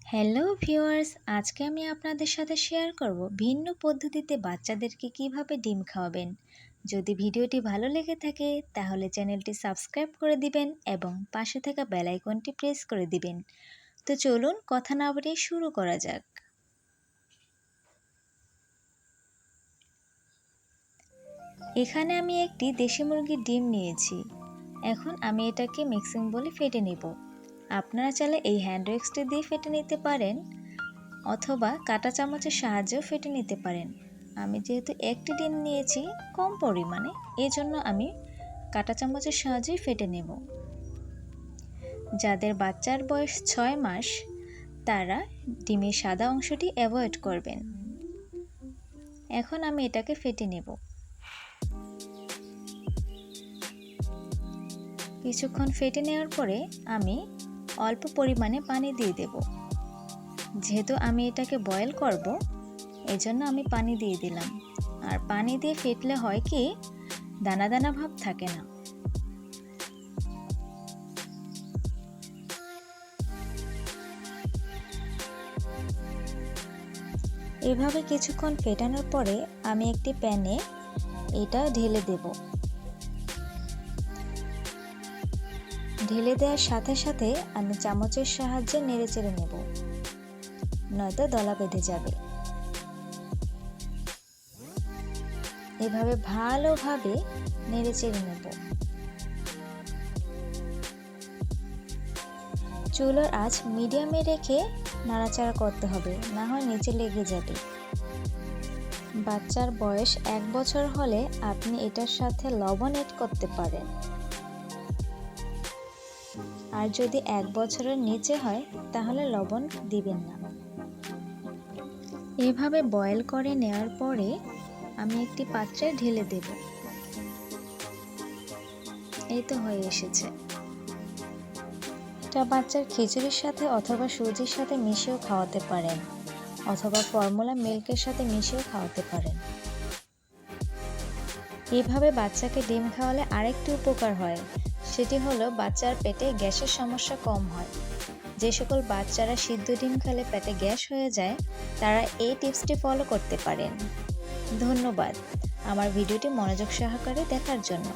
Hello viewers, আজকে আমি আপনাদের সাথে শেয়ার করব ভিন্ন পদ্ধতিতে বাচ্চাদেরকে কিভাবে ডিম খাওয়াবেন। যদি ভিডিওটি ভালো লেগে থাকে তাহলে চ্যানেলটি সাবস্ক্রাইব করে দিবেন এবং পাশে থাকা বেল আইকনটি প্রেস করে দিবেন। তো চলুন কথা না বাড়িয়ে শুরু করা যাক। এখানে আমি একটি দেশি মুরগির ডিম নিয়েছি। এখন আমি এটাকে মিক্সিং বলে ফেটে নেব। আপনারা চাইলে এই হ্যান্ড উইক্সটি দিয়ে ফেটে নিতে পারেন অথবা কাঁটা চামচের সাহায্যেও ফেটে নিতে পারেন। আমি যেহেতু একটি ডিম নিয়েছি কম পরিমাণে, এজন্য আমি কাঁটা চামচের সাহায্যেই ফেটে নেব। যাদের বাচ্চার বয়স 6 মাস তারা ডিমের সাদা অংশটি অ্যাভয়েড করবেন। এখন আমি এটাকে ফেটে নেব। কিছুক্ষণ ফেটে নেওয়ার পরে আমি অল্প পরিমাণে পানি দিয়ে দেব। যেহেতু আমি এটাকে বয়েল করব, এজন্য আমি পানি দিয়ে দিলাম। আর পানি দিয়ে ফেটলে হয় কি, দানা দানা ভাব থাকে না। এভাবে কিছুক্ষণ ফেটানোর পরে আমি একটি প্যানে এটা ঢেলে দেব। ঢেলে দেওয়ার সাথে সাথে আমি চামচের সাহায্যে নেড়েচেড়ে নেব, নয়তো দলা বেঁধে যাবে। এভাবে ভালোভাবে নেড়েচেড়ে নেব। চুলার আঁচ মিডিয়ামে রেখে নাড়াচাড়া করতে হবে, না হয় নিচে লেগে যাবে। বাচ্চার বয়স 1 বছর হলে আপনি এটার সাথে লবণ এড করতে পারেন। আর যদি 1 বছরের নিচে হয় তাহলে লবণ দিবেন না। এভাবে বয়েল করে নেওয়ার পরে আমি একটি পাত্রে ঢেলে দেব। এই তো হয়ে এসেছে। এটা বাচ্চার খিচুড়ির সাথে অথবা সুজির সাথে মিশিয়েও খাওয়াতে পারেন, অথবা ফর্মুলা মিল্কের সাথে মিশিয়েও খাওয়াতে পারেন। এভাবে বাচ্চাকে ডিম খাওয়ালে আরেকটি উপকার হয়, সেটি হলো বাচ্চার পেটে গ্যাসের সমস্যা কম হয়। যে সকল বাচ্চারা সিদ্ধ ডিম খেলে পেটে গ্যাস হয়ে যায় তারা এই টিপসটি ফলো করতে পারেন। ধন্যবাদ আমার ভিডিওটি মনোযোগ সহকারে দেখার জন্য।